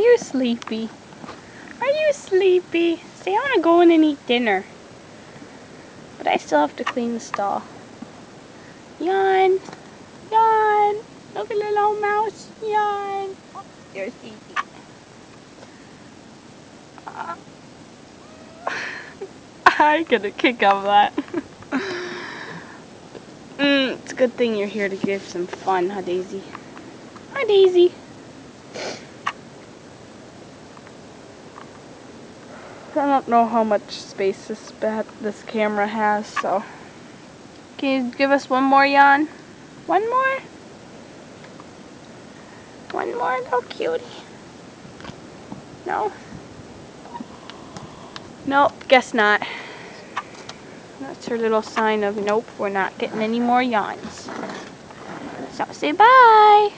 You're sleepy. Are you sleepy? Say, I want to go in and eat dinner. But I still have to clean the stall. Yawn. Yawn. Look at the little mouse. Yawn. Oh, you're sleepy. I get a kick out of that. It's a good thing you're here to give some fun, huh, Daisy? Hi, Daisy. I don't know how much space this camera has, so can you give us one more yawn? One more? One more, little cutie. No? Nope, guess not. That's her little sign of nope, we're not getting any more yawns. So say bye.